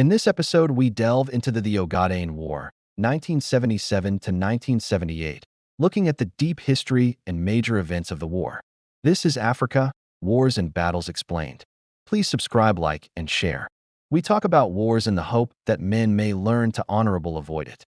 In this episode, we delve into the Ogaden War, 1977 to 1978, looking at the deep history and major events of the war. This is Africa, Wars and Battles Explained. Please subscribe, like, and share. We talk about wars in the hope that men may learn to honorably avoid it.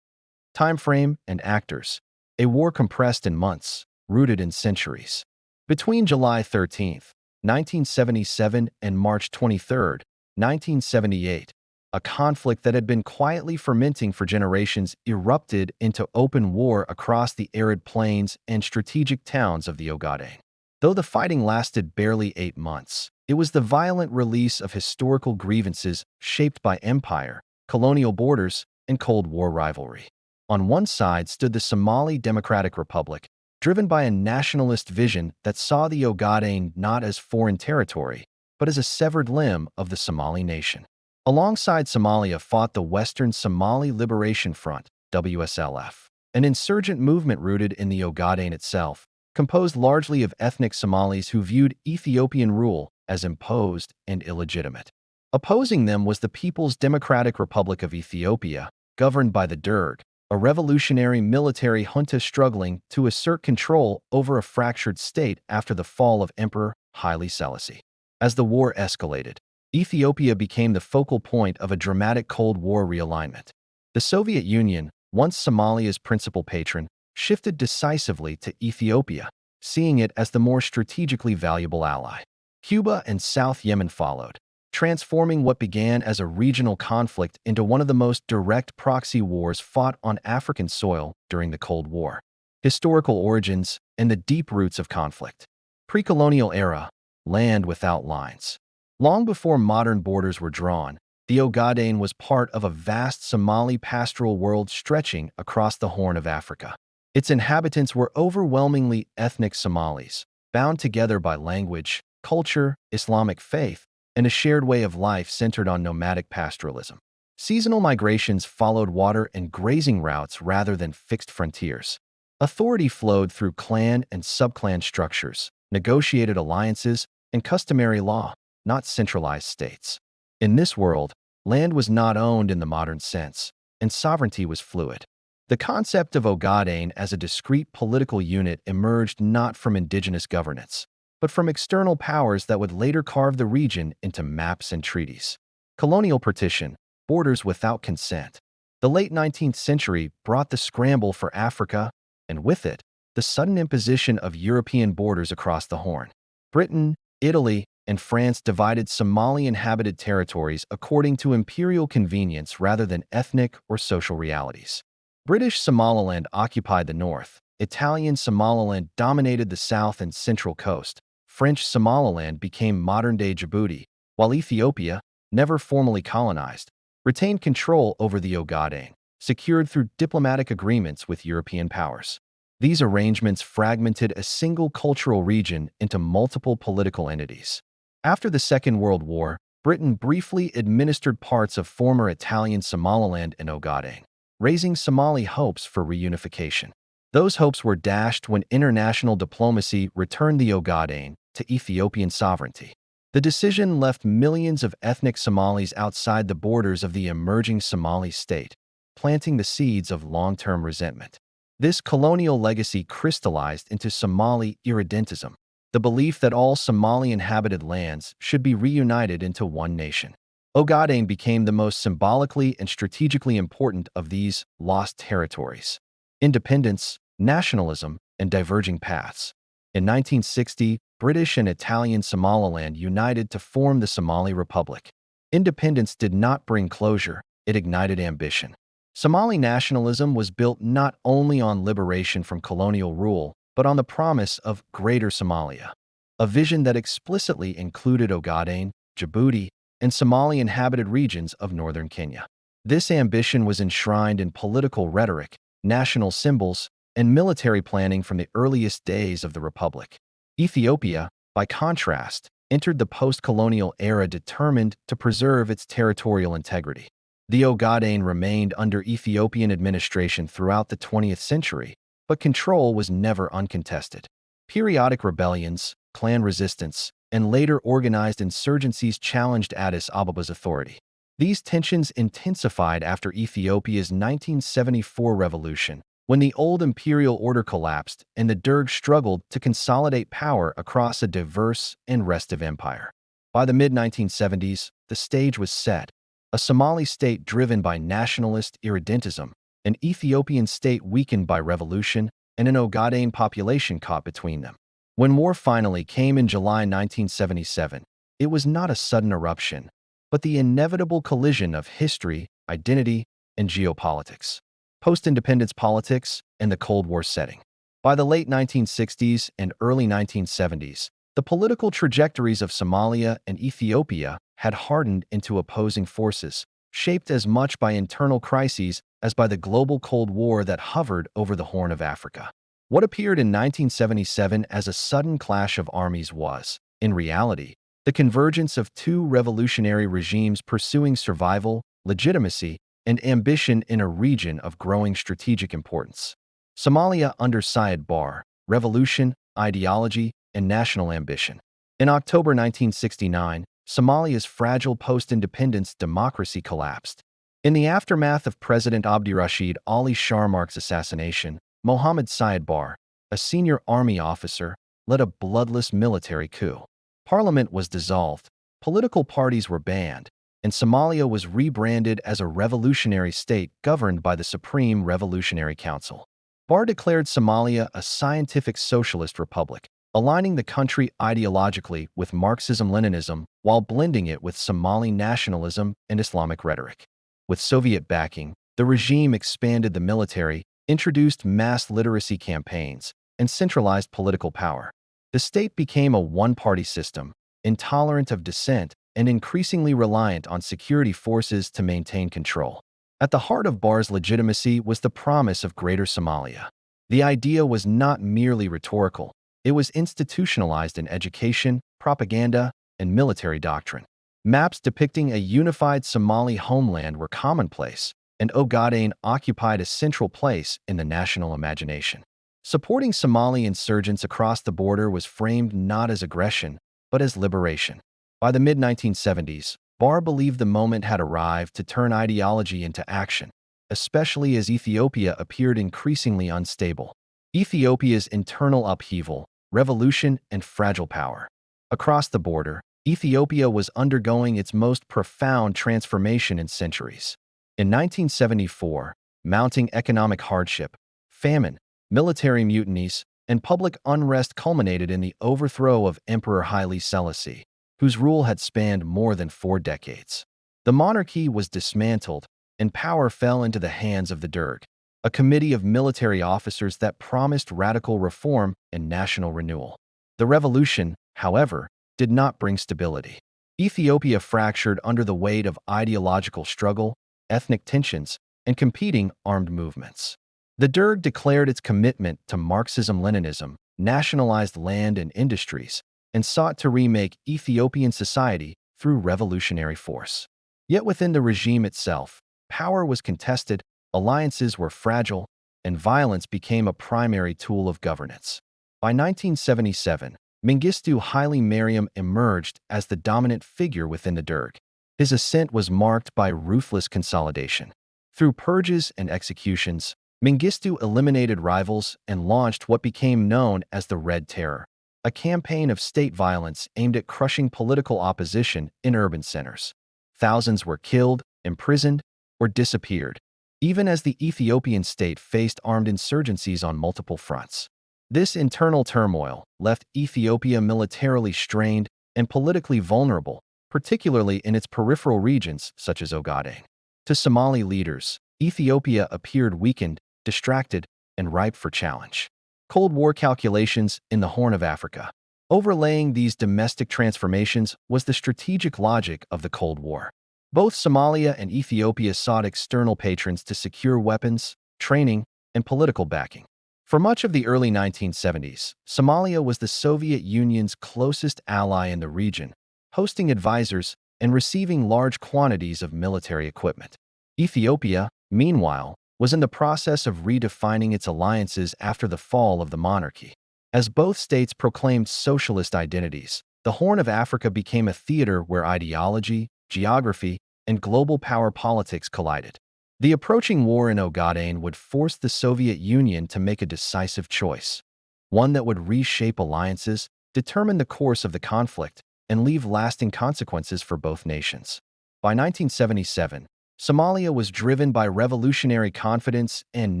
Time frame and actors. A war compressed in months, rooted in centuries. Between July 13th, 1977 and March 23rd, 1978, a conflict that had been quietly fermenting for generations erupted into open war across the arid plains and strategic towns of the Ogaden. Though the fighting lasted barely 8 months, it was the violent release of historical grievances shaped by empire, colonial borders, and Cold War rivalry. On one side stood the Somali Democratic Republic, driven by a nationalist vision that saw the Ogaden not as foreign territory, but as a severed limb of the Somali nation. Alongside Somalia fought the Western Somali Liberation Front, WSLF, an insurgent movement rooted in the Ogaden itself, composed largely of ethnic Somalis who viewed Ethiopian rule as imposed and illegitimate. Opposing them was the People's Democratic Republic of Ethiopia, governed by the Derg, a revolutionary military junta struggling to assert control over a fractured state after the fall of Emperor Haile Selassie. As the war escalated, Ethiopia became the focal point of a dramatic Cold War realignment. The Soviet Union, once Somalia's principal patron, shifted decisively to Ethiopia, seeing it as the more strategically valuable ally. Cuba and South Yemen followed, transforming what began as a regional conflict into one of the most direct proxy wars fought on African soil during the Cold War. Historical origins and the deep roots of conflict. Pre-colonial era, land without lines. Long before modern borders were drawn, the Ogaden was part of a vast Somali pastoral world stretching across the Horn of Africa. Its inhabitants were overwhelmingly ethnic Somalis, bound together by language, culture, Islamic faith, and a shared way of life centered on nomadic pastoralism. Seasonal migrations followed water and grazing routes rather than fixed frontiers. Authority flowed through clan and subclan structures, negotiated alliances, and customary law, not centralized states. In this world, land was not owned in the modern sense, and sovereignty was fluid. The concept of Ogaden as a discrete political unit emerged not from indigenous governance, but from external powers that would later carve the region into maps and treaties. Colonial partition, borders without consent. The late 19th century brought the scramble for Africa, and with it, the sudden imposition of European borders across the Horn. Britain, Italy, and France divided Somali-inhabited territories according to imperial convenience rather than ethnic or social realities. British Somaliland occupied the north, Italian Somaliland dominated the south and central coast, French Somaliland became modern-day Djibouti, while Ethiopia, never formally colonized, retained control over the Ogaden, secured through diplomatic agreements with European powers. These arrangements fragmented a single cultural region into multiple political entities. After the Second World War, Britain briefly administered parts of former Italian Somaliland and Ogaden, raising Somali hopes for reunification. Those hopes were dashed when international diplomacy returned the Ogaden to Ethiopian sovereignty. The decision left millions of ethnic Somalis outside the borders of the emerging Somali state, planting the seeds of long-term resentment. This colonial legacy crystallized into Somali irredentism, the belief that all Somali-inhabited lands should be reunited into one nation. Ogaden became the most symbolically and strategically important of these lost territories. Independence, nationalism, and diverging paths. In 1960, British and Italian Somaliland united to form the Somali Republic. Independence did not bring closure, it ignited ambition. Somali nationalism was built not only on liberation from colonial rule, but on the promise of Greater Somalia, a vision that explicitly included Ogaden, Djibouti, and Somali-inhabited regions of northern Kenya. This ambition was enshrined in political rhetoric, national symbols, and military planning from the earliest days of the Republic. Ethiopia, by contrast, entered the post-colonial era determined to preserve its territorial integrity. The Ogaden remained under Ethiopian administration throughout the 20th century, but control was never uncontested. Periodic rebellions, clan resistance, and later organized insurgencies challenged Addis Ababa's authority. These tensions intensified after Ethiopia's 1974 revolution, when the old imperial order collapsed and the Derg struggled to consolidate power across a diverse and restive empire. By the mid-1970s, the stage was set. A Somali state driven by nationalist irredentism, an Ethiopian state weakened by revolution, and an Ogaden population caught between them. When war finally came in July 1977, it was not a sudden eruption, but the inevitable collision of history, identity, and geopolitics, post-independence politics, and the Cold War setting. By the late 1960s and early 1970s, the political trajectories of Somalia and Ethiopia had hardened into opposing forces, shaped as much by internal crises as by the global Cold War that hovered over the Horn of Africa. What appeared in 1977 as a sudden clash of armies was, in reality, the convergence of two revolutionary regimes pursuing survival, legitimacy, and ambition in a region of growing strategic importance. Somalia under Siad Barre, revolution, ideology, and national ambition. In October 1969, Somalia's fragile post-independence democracy collapsed. In the aftermath of President Abdirashid Ali Sharmarke's assassination, Mohammed Siad Barre, a senior army officer, led a bloodless military coup. Parliament was dissolved, political parties were banned, and Somalia was rebranded as a revolutionary state governed by the Supreme Revolutionary Council. Barre declared Somalia a scientific socialist republic, aligning the country ideologically with Marxism-Leninism while blending it with Somali nationalism and Islamic rhetoric. With Soviet backing, the regime expanded the military, introduced mass literacy campaigns, and centralized political power. The state became a one-party system, intolerant of dissent and increasingly reliant on security forces to maintain control. At the heart of Barre's legitimacy was the promise of Greater Somalia. The idea was not merely rhetorical, it was institutionalized in education, propaganda, and military doctrine. Maps depicting a unified Somali homeland were commonplace, and Ogaden occupied a central place in the national imagination. Supporting Somali insurgents across the border was framed not as aggression, but as liberation. By the mid-1970s, Barre believed the moment had arrived to turn ideology into action, especially as Ethiopia appeared increasingly unstable. Ethiopia's internal upheaval, revolution, and fragile power. Across the border, Ethiopia was undergoing its most profound transformation in centuries. In 1974, mounting economic hardship, famine, military mutinies, and public unrest culminated in the overthrow of Emperor Haile Selassie, whose rule had spanned more than 4 decades. The monarchy was dismantled, and power fell into the hands of the Derg, a committee of military officers that promised radical reform and national renewal. The revolution, however, did not bring stability. Ethiopia fractured under the weight of ideological struggle, ethnic tensions, and competing armed movements. The Derg declared its commitment to Marxism-Leninism, nationalized land and industries, and sought to remake Ethiopian society through revolutionary force. Yet within the regime itself, power was contested, alliances were fragile, and violence became a primary tool of governance. By 1977, Mengistu Haile Mariam emerged as the dominant figure within the Derg. His ascent was marked by ruthless consolidation. Through purges and executions, Mengistu eliminated rivals and launched what became known as the Red Terror, a campaign of state violence aimed at crushing political opposition in urban centers. Thousands were killed, imprisoned, or disappeared, even as the Ethiopian state faced armed insurgencies on multiple fronts. This internal turmoil left Ethiopia militarily strained and politically vulnerable, particularly in its peripheral regions such as Ogaden. To Somali leaders, Ethiopia appeared weakened, distracted, and ripe for challenge. Cold War calculations in the Horn of Africa. Overlaying these domestic transformations was the strategic logic of the Cold War. Both Somalia and Ethiopia sought external patrons to secure weapons, training, and political backing. For much of the early 1970s, Somalia was the Soviet Union's closest ally in the region, hosting advisors and receiving large quantities of military equipment. Ethiopia, meanwhile, was in the process of redefining its alliances after the fall of the monarchy. As both states proclaimed socialist identities, the Horn of Africa became a theater where ideology, geography, and global power politics collided. The approaching war in Ogaden would force the Soviet Union to make a decisive choice, one that would reshape alliances, determine the course of the conflict, and leave lasting consequences for both nations. By 1977, Somalia was driven by revolutionary confidence and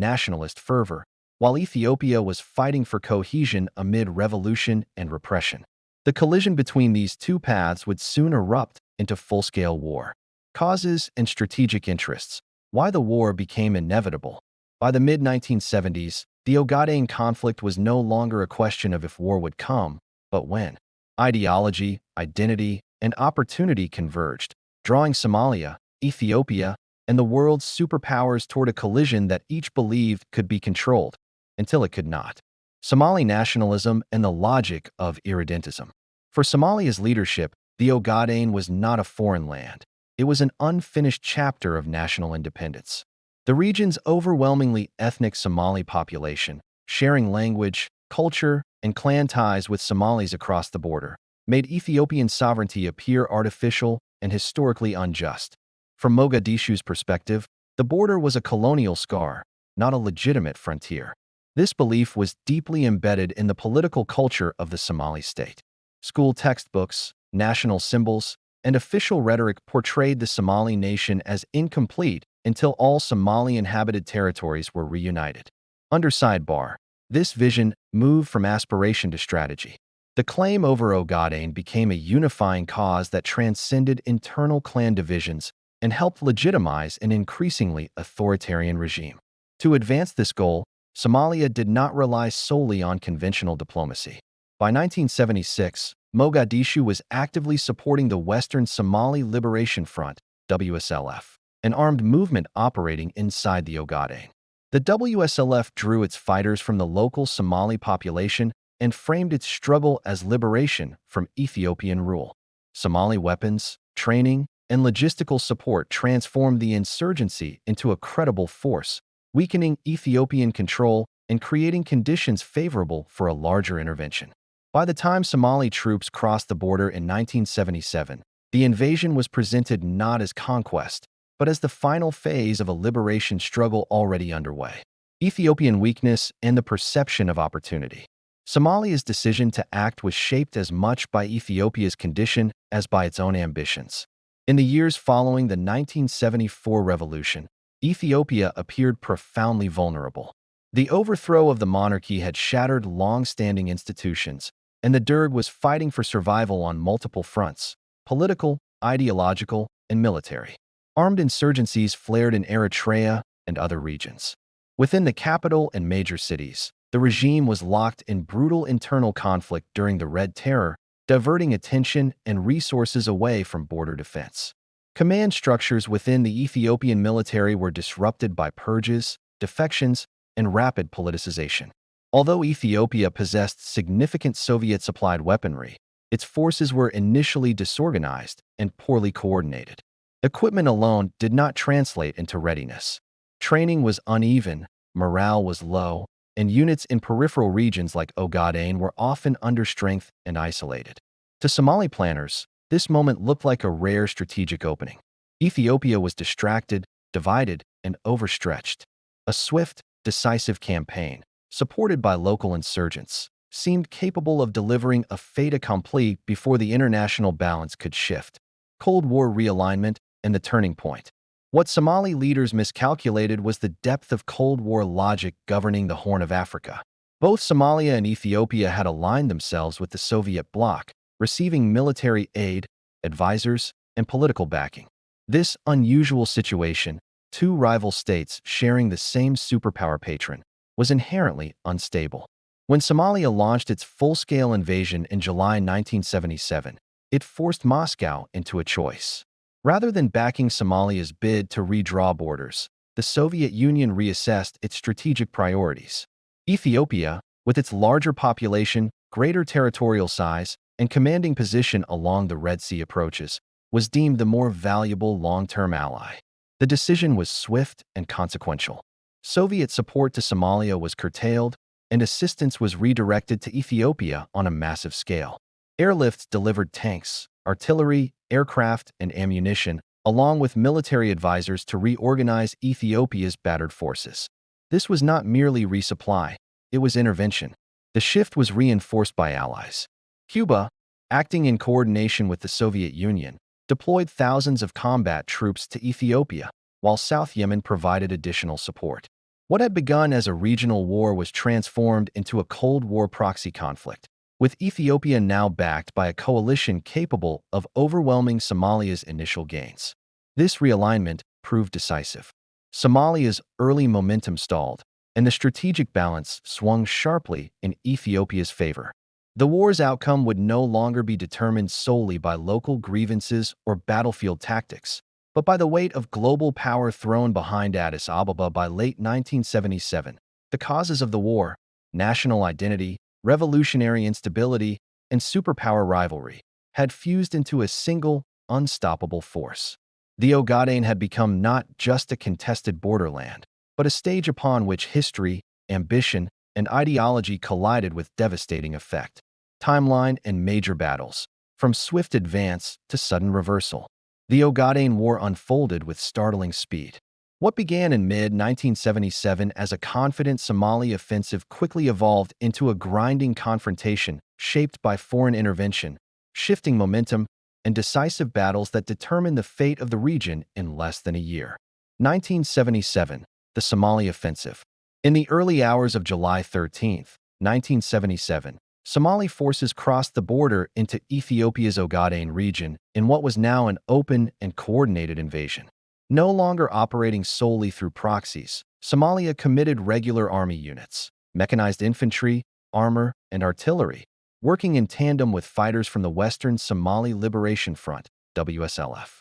nationalist fervor, while Ethiopia was fighting for cohesion amid revolution and repression. The collision between these two paths would soon erupt into full-scale war. Causes and strategic interests. Why the war became inevitable. By the mid-1970s, the Ogaden conflict was no longer a question of if war would come, but when. Ideology, identity, and opportunity converged, drawing Somalia, Ethiopia, and the world's superpowers toward a collision that each believed could be controlled, until it could not. Somali nationalism and the logic of irredentism. For Somalia's leadership, the Ogaden was not a foreign land. It was an unfinished chapter of national independence. The region's overwhelmingly ethnic Somali population, sharing language, culture, and clan ties with Somalis across the border, made Ethiopian sovereignty appear artificial and historically unjust. From Mogadishu's perspective, the border was a colonial scar, not a legitimate frontier. This belief was deeply embedded in the political culture of the Somali state. School textbooks, national symbols, and official rhetoric portrayed the Somali nation as incomplete until all Somali-inhabited territories were reunited. Under sidebar, this vision moved from aspiration to strategy. The claim over Ogaden became a unifying cause that transcended internal clan divisions and helped legitimize an increasingly authoritarian regime. To advance this goal, Somalia did not rely solely on conventional diplomacy. By 1976, Mogadishu was actively supporting the Western Somali Liberation Front, WSLF, an armed movement operating inside the Ogaden. The WSLF drew its fighters from the local Somali population and framed its struggle as liberation from Ethiopian rule. Somali weapons, training, and logistical support transformed the insurgency into a credible force, weakening Ethiopian control and creating conditions favorable for a larger intervention. By the time Somali troops crossed the border in 1977, the invasion was presented not as conquest, but as the final phase of a liberation struggle already underway. Ethiopian weakness and the perception of opportunity. Somalia's decision to act was shaped as much by Ethiopia's condition as by its own ambitions. In the years following the 1974 revolution, Ethiopia appeared profoundly vulnerable. The overthrow of the monarchy had shattered long-standing institutions, and the Derg was fighting for survival on multiple fronts: political, ideological, and military. Armed insurgencies flared in Eritrea and other regions. Within the capital and major cities, the regime was locked in brutal internal conflict during the Red Terror, diverting attention and resources away from border defense. Command structures within the Ethiopian military were disrupted by purges, defections, and rapid politicization. Although Ethiopia possessed significant Soviet-supplied weaponry, its forces were initially disorganized and poorly coordinated. Equipment alone did not translate into readiness. Training was uneven, morale was low, and units in peripheral regions like Ogaden were often understrength and isolated. To Somali planners, this moment looked like a rare strategic opening. Ethiopia was distracted, divided, and overstretched. A swift, decisive campaign, supported by local insurgents, seemed capable of delivering a fait accompli before the international balance could shift. Cold War realignment and the turning point. What Somali leaders miscalculated was the depth of Cold War logic governing the Horn of Africa. Both Somalia and Ethiopia had aligned themselves with the Soviet bloc, receiving military aid, advisors, and political backing. This unusual situation, two rival states sharing the same superpower patron, was inherently unstable. When Somalia launched its full-scale invasion in July 1977, it forced Moscow into a choice. Rather than backing Somalia's bid to redraw borders, the Soviet Union reassessed its strategic priorities. Ethiopia, with its larger population, greater territorial size, and commanding position along the Red Sea approaches, was deemed the more valuable long-term ally. The decision was swift and consequential. Soviet support to Somalia was curtailed, and assistance was redirected to Ethiopia on a massive scale. Airlifts delivered tanks, artillery, aircraft, and ammunition, along with military advisors to reorganize Ethiopia's battered forces. This was not merely resupply, it was intervention. The shift was reinforced by allies. Cuba, acting in coordination with the Soviet Union, deployed thousands of combat troops to Ethiopia, while South Yemen provided additional support. What had begun as a regional war was transformed into a Cold War proxy conflict, with Ethiopia now backed by a coalition capable of overwhelming Somalia's initial gains. This realignment proved decisive. Somalia's early momentum stalled, and the strategic balance swung sharply in Ethiopia's favor. The war's outcome would no longer be determined solely by local grievances or battlefield tactics, but by the weight of global power thrown behind Addis Ababa by late 1977. The causes of the war, national identity, revolutionary instability, and superpower rivalry, had fused into a single, unstoppable force. The Ogaden had become not just a contested borderland, but a stage upon which history, ambition, and ideology collided with devastating effect. Timeline and major battles, from swift advance to sudden reversal. The Ogaden War unfolded with startling speed. What began in mid-1977 as a confident Somali offensive quickly evolved into a grinding confrontation shaped by foreign intervention, shifting momentum, and decisive battles that determined the fate of the region in less than a year. 1977, the Somali Offensive. In the early hours of July 13, 1977, Somali forces crossed the border into Ethiopia's Ogaden region in what was now an open and coordinated invasion. No longer operating solely through proxies, Somalia committed regular army units, mechanized infantry, armor, and artillery, working in tandem with fighters from the Western Somali Liberation Front, WSLF.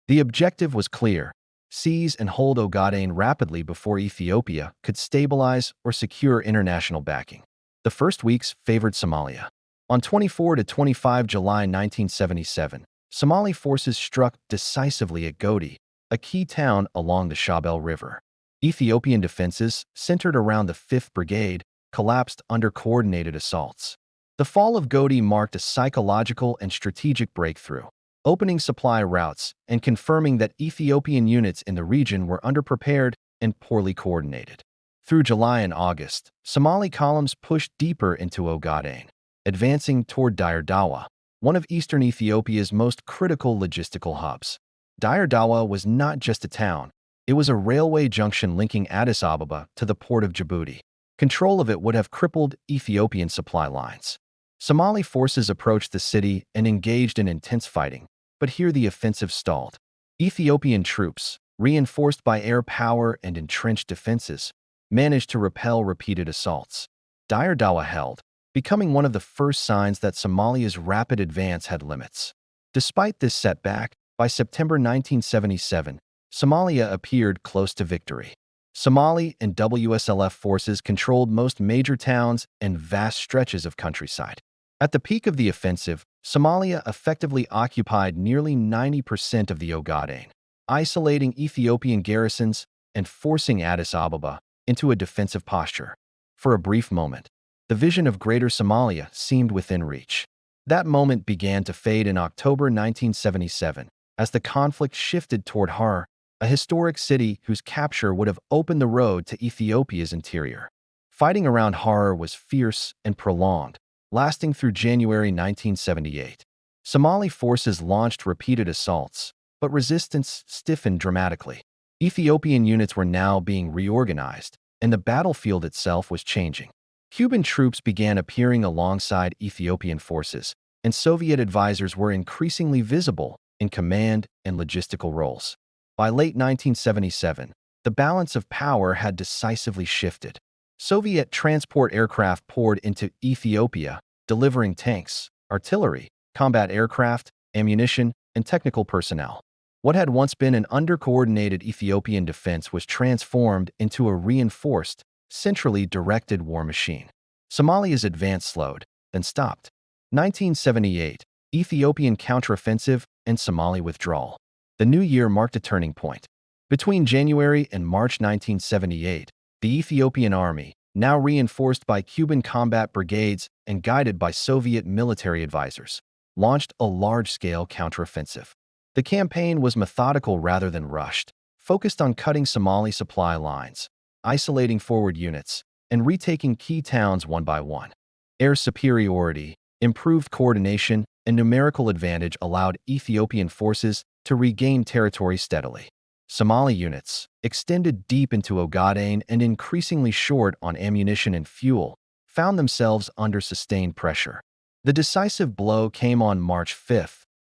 The objective was clear: seize and hold Ogaden rapidly before Ethiopia could stabilize or secure international backing. The first weeks favored Somalia. On 24 to 25 July 1977, Somali forces struck decisively at Godi, a key town along the Shabelle River. Ethiopian defenses, centered around the 5th Brigade, collapsed under coordinated assaults. The fall of Godi marked a psychological and strategic breakthrough, opening supply routes and confirming that Ethiopian units in the region were underprepared and poorly coordinated. Through July and August, Somali columns pushed deeper into Ogaden, advancing toward Dire Dawa, one of eastern Ethiopia's most critical logistical hubs. Dire Dawa was not just a town, it was a railway junction linking Addis Ababa to the port of Djibouti. Control of it would have crippled Ethiopian supply lines. Somali forces approached the city and engaged in intense fighting, but here the offensive stalled. Ethiopian troops, reinforced by air power and entrenched defenses, managed to repel repeated assaults. Dire Dawa held, becoming one of the first signs that Somalia's rapid advance had limits. Despite this setback, by September 1977, Somalia appeared close to victory. Somali and WSLF forces controlled most major towns and vast stretches of countryside. At the peak of the offensive, Somalia effectively occupied nearly 90% of the Ogaden, isolating Ethiopian garrisons and forcing Addis Ababa into a defensive posture. For a brief moment, the vision of Greater Somalia seemed within reach. That moment began to fade in October 1977 as the conflict shifted toward Harar, a historic city whose capture would have opened the road to Ethiopia's interior. Fighting around Harar was fierce and prolonged, lasting through January 1978. Somali forces launched repeated assaults, but resistance stiffened dramatically. Ethiopian units were now being reorganized, and the battlefield itself was changing. Cuban troops began appearing alongside Ethiopian forces, and Soviet advisors were increasingly visible in command and logistical roles. By late 1977, the balance of power had decisively shifted. Soviet transport aircraft poured into Ethiopia, delivering tanks, artillery, combat aircraft, ammunition, and technical personnel. What had once been an under-coordinated Ethiopian defense was transformed into a reinforced, centrally directed war machine. Somalia's advance slowed, then stopped. 1978, Ethiopian counteroffensive and Somali withdrawal. The new year marked a turning point. Between January and March 1978, the Ethiopian army, now reinforced by Cuban combat brigades and guided by Soviet military advisors, launched a large-scale counteroffensive. The campaign was methodical rather than rushed, focused on cutting Somali supply lines, isolating forward units, and retaking key towns one by one. Air superiority, improved coordination, and numerical advantage allowed Ethiopian forces to regain territory steadily. Somali units, extended deep into Ogaden and increasingly short on ammunition and fuel, found themselves under sustained pressure. The decisive blow came on March 5,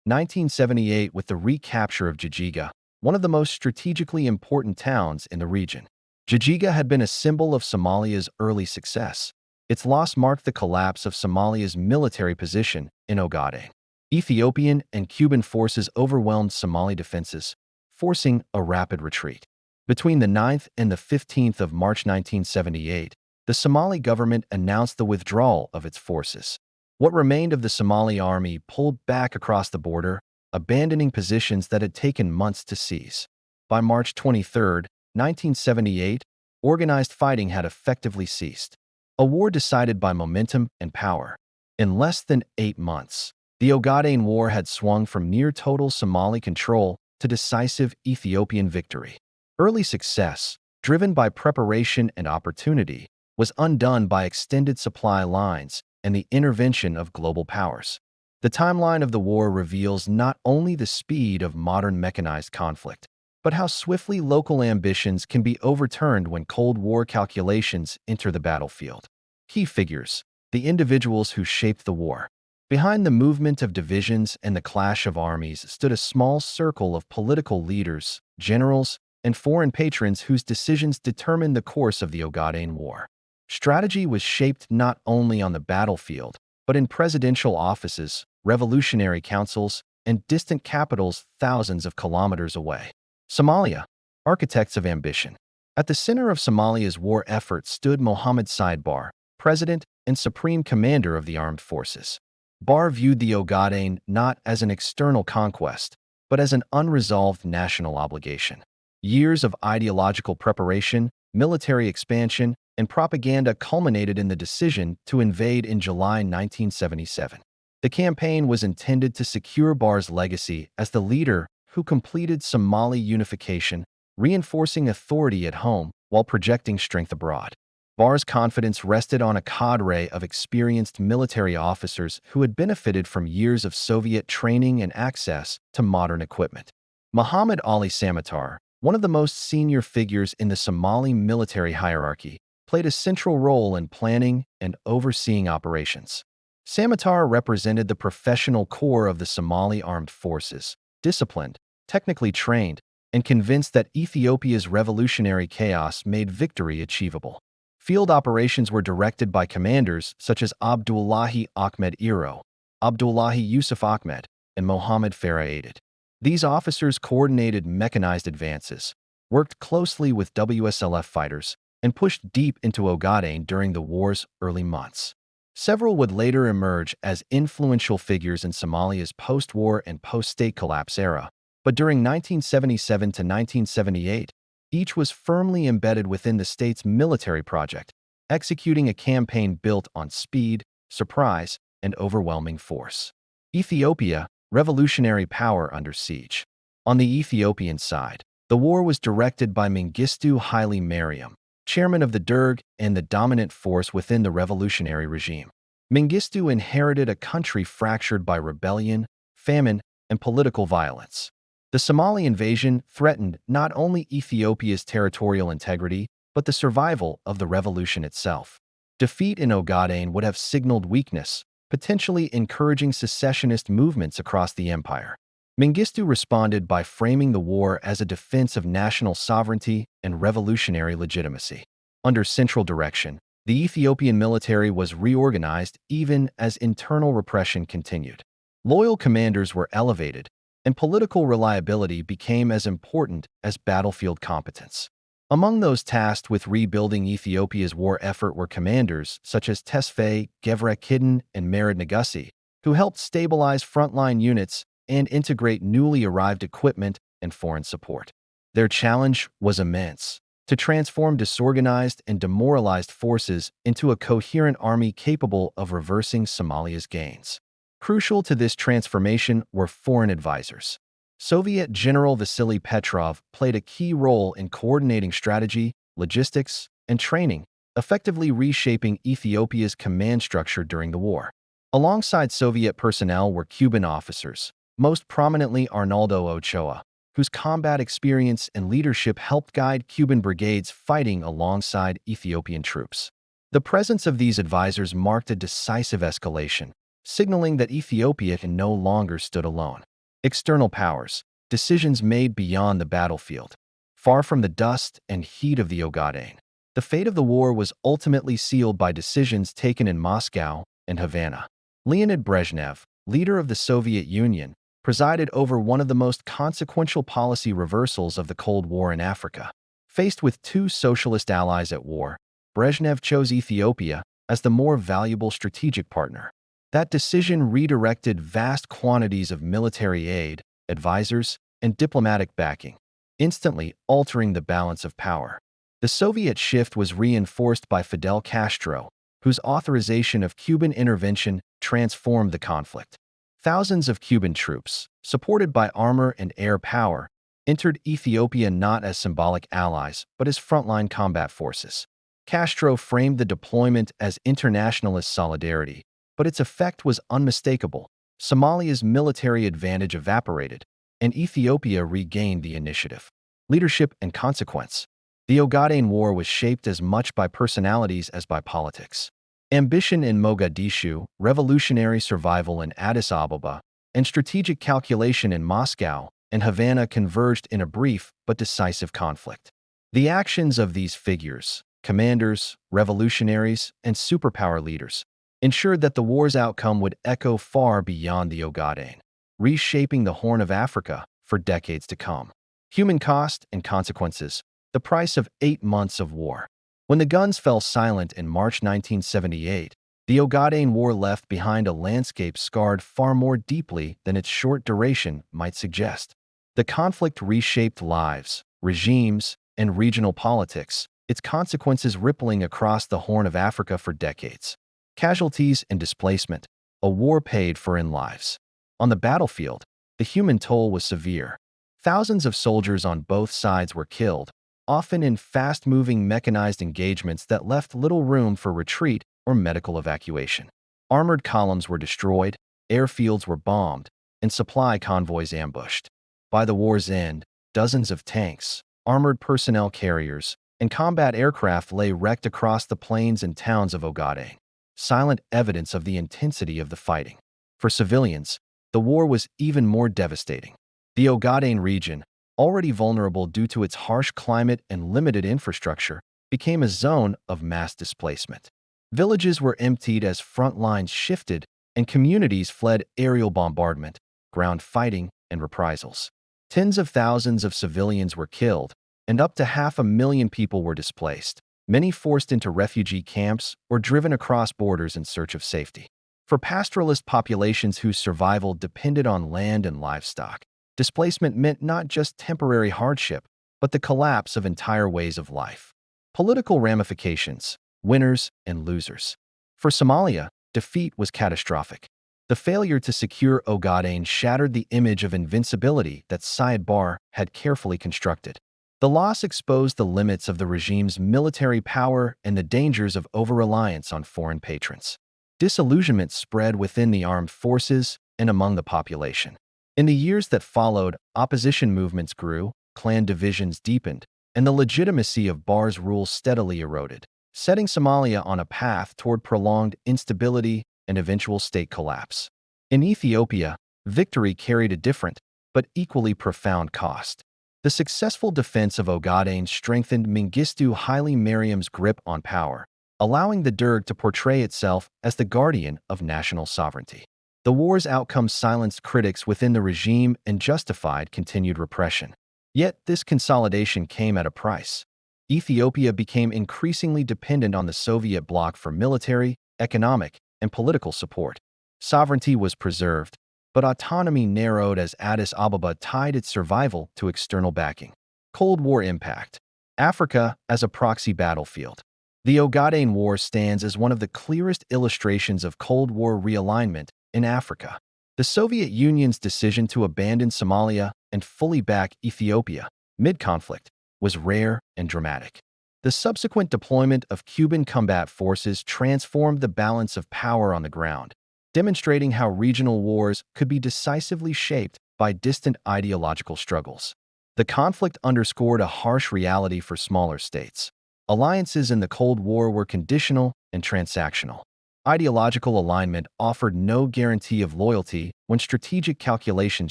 1978, with the recapture of Jijiga, one of the most strategically important towns in the region. Jijiga had been a symbol of Somalia's early success. Its loss marked the collapse of Somalia's military position in Ogaden. Ethiopian and Cuban forces overwhelmed Somali defenses, forcing a rapid retreat. Between the 9th and the 15th of March 1978, the Somali government announced the withdrawal of its forces. What remained of the Somali army pulled back across the border, abandoning positions that had taken months to seize. By March 23, 1978, organized fighting had effectively ceased. A war decided by momentum and power. In less than 8 months, the Ogaden War had swung from near-total Somali control to decisive Ethiopian victory. Early success, driven by preparation and opportunity, was undone by extended supply lines and the intervention of global powers. The timeline of the war reveals not only the speed of modern mechanized conflict, but how swiftly local ambitions can be overturned when Cold War calculations enter the battlefield. Key figures: the individuals who shaped the war. Behind the movement of divisions and the clash of armies stood a small circle of political leaders, generals, and foreign patrons whose decisions determined the course of the Ogaden War. Strategy was shaped not only on the battlefield, but in presidential offices, revolutionary councils, and distant capitals thousands of kilometers away. Somalia, architects of ambition. At the center of Somalia's war effort stood Mohammed Said Barre, president and supreme commander of the armed forces. Barre viewed the Ogaden not as an external conquest, but as an unresolved national obligation. Years of ideological preparation, military expansion, and propaganda culminated in the decision to invade in July 1977. The campaign was intended to secure Barre's legacy as the leader who completed Somali unification, reinforcing authority at home while projecting strength abroad. Barre's confidence rested on a cadre of experienced military officers who had benefited from years of Soviet training and access to modern equipment. Muhammad Ali Samatar, one of the most senior figures in the Somali military hierarchy, played a central role in planning and overseeing operations. Samatar represented the professional core of the Somali armed forces, disciplined, technically trained, and convinced that Ethiopia's revolutionary chaos made victory achievable. Field operations were directed by commanders such as Abdullahi Ahmed Iro, Abdullahi Yusuf Ahmed, and Mohammed Farah Aidid. These officers coordinated mechanized advances, worked closely with WSLF fighters, and pushed deep into Ogaden during the war's early months. Several would later emerge as influential figures in Somalia's post-war and post-state collapse era, but during 1977 to 1978, each was firmly embedded within the state's military project, executing a campaign built on speed, surprise, and overwhelming force. Ethiopia, revolutionary power under siege. On the Ethiopian side, the war was directed by Mengistu Haile Mariam, chairman of the Derg and the dominant force within the revolutionary regime. Mengistu inherited a country fractured by rebellion, famine, and political violence. The Somali invasion threatened not only Ethiopia's territorial integrity, but the survival of the revolution itself. Defeat in Ogaden would have signaled weakness, potentially encouraging secessionist movements across the empire. Mengistu responded by framing the war as a defense of national sovereignty and revolutionary legitimacy. Under central direction, the Ethiopian military was reorganized even as internal repression continued. Loyal commanders were elevated, and political reliability became as important as battlefield competence. Among those tasked with rebuilding Ethiopia's war effort were commanders such as Tesfaye Gebrekidin and Merid Nagasi, who helped stabilize frontline units and integrate newly arrived equipment and foreign support. Their challenge was immense: to transform disorganized and demoralized forces into a coherent army capable of reversing Somalia's gains. Crucial to this transformation were foreign advisors. Soviet General Vasily Petrov played a key role in coordinating strategy, logistics, and training, effectively reshaping Ethiopia's command structure during the war. Alongside Soviet personnel were Cuban officers, most prominently Arnaldo Ochoa, whose combat experience and leadership helped guide Cuban brigades fighting alongside Ethiopian troops. The presence of these advisors marked a decisive escalation, signaling that Ethiopia no longer stood alone. External powers, decisions made beyond the battlefield. Far from the dust and heat of the Ogaden, the fate of the war was ultimately sealed by decisions taken in Moscow and Havana. Leonid Brezhnev, leader of the Soviet Union, presided over one of the most consequential policy reversals of the Cold War in Africa. Faced with two socialist allies at war, Brezhnev chose Ethiopia as the more valuable strategic partner. That decision redirected vast quantities of military aid, advisors, and diplomatic backing, instantly altering the balance of power. The Soviet shift was reinforced by Fidel Castro, whose authorization of Cuban intervention transformed the conflict. Thousands of Cuban troops, supported by armor and air power, entered Ethiopia not as symbolic allies but as frontline combat forces. Castro framed the deployment as internationalist solidarity, but its effect was unmistakable. Somalia's military advantage evaporated, and Ethiopia regained the initiative. Leadership and consequence. The Ogaden War was shaped as much by personalities as by politics. Ambition in Mogadishu, revolutionary survival in Addis Ababa, and strategic calculation in Moscow and Havana converged in a brief but decisive conflict. The actions of these figures, commanders, revolutionaries, and superpower leaders, ensured that the war's outcome would echo far beyond the Ogaden, reshaping the Horn of Africa for decades to come. Human cost and consequences. The price of 8 months of war. When the guns fell silent in March 1978, the Ogaden War left behind a landscape scarred far more deeply than its short duration might suggest. The conflict reshaped lives, regimes, and regional politics, its consequences rippling across the Horn of Africa for decades. Casualties and displacement. A war paid for in lives. On the battlefield, the human toll was severe. Thousands of soldiers on both sides were killed, often in fast-moving mechanized engagements that left little room for retreat or medical evacuation. Armored columns were destroyed, airfields were bombed, and supply convoys ambushed. By the war's end, dozens of tanks, armored personnel carriers, and combat aircraft lay wrecked across the plains and towns of Ogaden, silent evidence of the intensity of the fighting. For civilians, the war was even more devastating. The Ogaden region, already vulnerable due to its harsh climate and limited infrastructure, became a zone of mass displacement. Villages were emptied as front lines shifted, and communities fled aerial bombardment, ground fighting, and reprisals. Tens of thousands of civilians were killed, and up to 500,000 people were displaced, many forced into refugee camps or driven across borders in search of safety. For pastoralist populations whose survival depended on land and livestock, displacement meant not just temporary hardship, but the collapse of entire ways of life. Political ramifications, winners and losers. For Somalia, defeat was catastrophic. The failure to secure Ogaden shattered the image of invincibility that Syed Barre had carefully constructed. The loss exposed the limits of the regime's military power and the dangers of over-reliance on foreign patrons. Disillusionment spread within the armed forces and among the population. In the years that followed, opposition movements grew, clan divisions deepened, and the legitimacy of Barre's rule steadily eroded, setting Somalia on a path toward prolonged instability and eventual state collapse. In Ethiopia, victory carried a different, but equally profound cost. The successful defense of Ogaden strengthened Mengistu Haile Mariam's grip on power, allowing the Derg to portray itself as the guardian of national sovereignty. The war's outcome silenced critics within the regime and justified continued repression. Yet this consolidation came at a price. Ethiopia became increasingly dependent on the Soviet bloc for military, economic, and political support. Sovereignty was preserved, but autonomy narrowed as Addis Ababa tied its survival to external backing. Cold War impact. Africa as a proxy battlefield. The Ogaden War stands as one of the clearest illustrations of Cold War realignment in Africa. The Soviet Union's decision to abandon Somalia and fully back Ethiopia mid-conflict was rare and dramatic. The subsequent deployment of Cuban combat forces transformed the balance of power on the ground, demonstrating how regional wars could be decisively shaped by distant ideological struggles. The conflict underscored a harsh reality for smaller states. Alliances in the Cold War were conditional and transactional. Ideological alignment offered no guarantee of loyalty when strategic calculations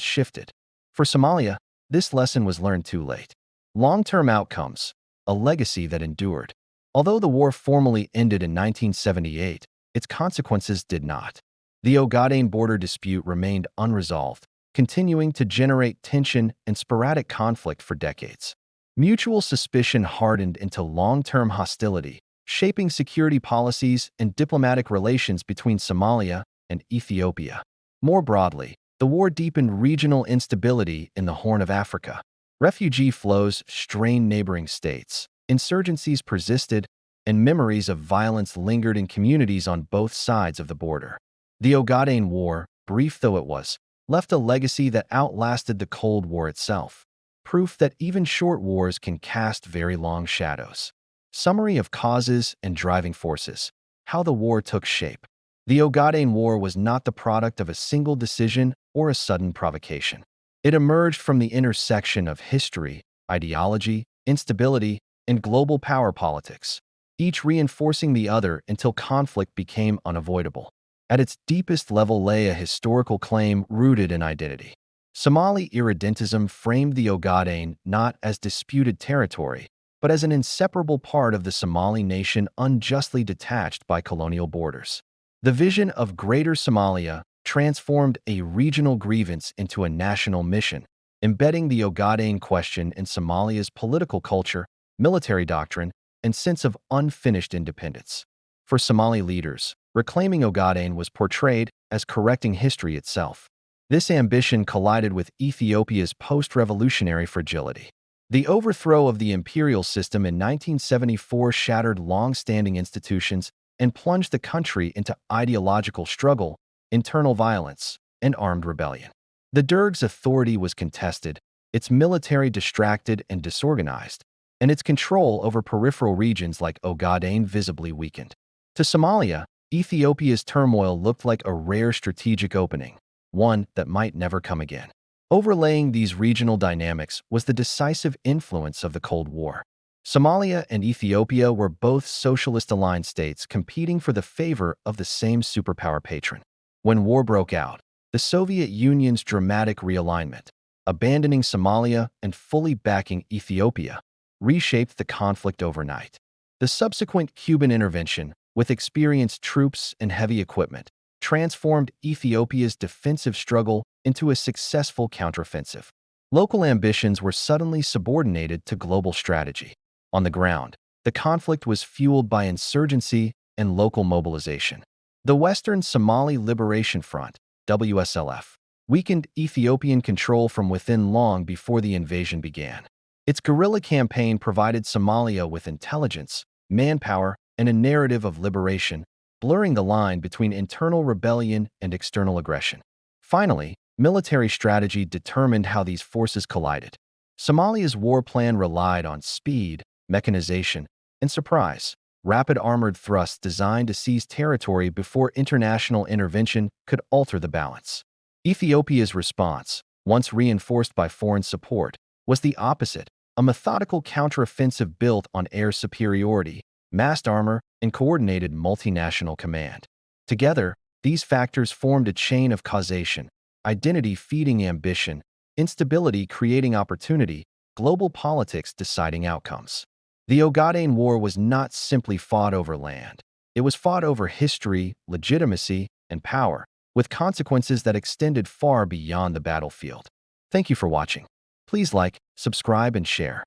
shifted. For Somalia, this lesson was learned too late. Long-term outcomes, a legacy that endured. Although the war formally ended in 1978, its consequences did not. The Ogaden border dispute remained unresolved, continuing to generate tension and sporadic conflict for decades. Mutual suspicion hardened into long-term hostility, shaping security policies and diplomatic relations between Somalia and Ethiopia. More broadly, the war deepened regional instability in the Horn of Africa. Refugee flows strained neighboring states, insurgencies persisted, and memories of violence lingered in communities on both sides of the border. The Ogaden War, brief though it was, left a legacy that outlasted the Cold War itself, proof that even short wars can cast very long shadows. Summary of causes and driving forces. How the war took shape. The Ogaden War was not the product of a single decision or a sudden provocation. It emerged from the intersection of history, ideology, instability, and global power politics, each reinforcing the other until conflict became unavoidable. At its deepest level lay a historical claim rooted in identity. Somali irredentism framed the Ogaden not as disputed territory, but as an inseparable part of the Somali nation unjustly detached by colonial borders. The vision of Greater Somalia transformed a regional grievance into a national mission, embedding the Ogaden question in Somalia's political culture, military doctrine, and sense of unfinished independence. For Somali leaders, reclaiming Ogaden was portrayed as correcting history itself. This ambition collided with Ethiopia's post-revolutionary fragility. The overthrow of the imperial system in 1974 shattered long-standing institutions and plunged the country into ideological struggle, internal violence, and armed rebellion. The Derg's authority was contested, its military distracted and disorganized, and its control over peripheral regions like Ogaden visibly weakened. To Somalia, Ethiopia's turmoil looked like a rare strategic opening, one that might never come again. Overlaying these regional dynamics was the decisive influence of the Cold War. Somalia and Ethiopia were both socialist-aligned states competing for the favor of the same superpower patron. When war broke out, the Soviet Union's dramatic realignment, abandoning Somalia and fully backing Ethiopia, reshaped the conflict overnight. The subsequent Cuban intervention, with experienced troops and heavy equipment, transformed Ethiopia's defensive struggle into a successful counteroffensive. Local ambitions were suddenly subordinated to global strategy. On the ground, the conflict was fueled by insurgency and local mobilization. The Western Somali Liberation Front, WSLF, weakened Ethiopian control from within long before the invasion began. Its guerrilla campaign provided Somalia with intelligence, manpower, and a narrative of liberation, blurring the line between internal rebellion and external aggression. Finally, military strategy determined how these forces collided. Somalia's war plan relied on speed, mechanization, and surprise, rapid armored thrusts designed to seize territory before international intervention could alter the balance. Ethiopia's response, once reinforced by foreign support, was the opposite, a methodical counteroffensive built on air superiority, massed armor, and coordinated multinational command. Together, these factors formed a chain of causation: identity feeding ambition, instability creating opportunity, global politics deciding outcomes. The Ogaden War was not simply fought over land. It was fought over history, legitimacy, and power, with consequences that extended far beyond the battlefield. Thank you for watching. Please like, subscribe, and share.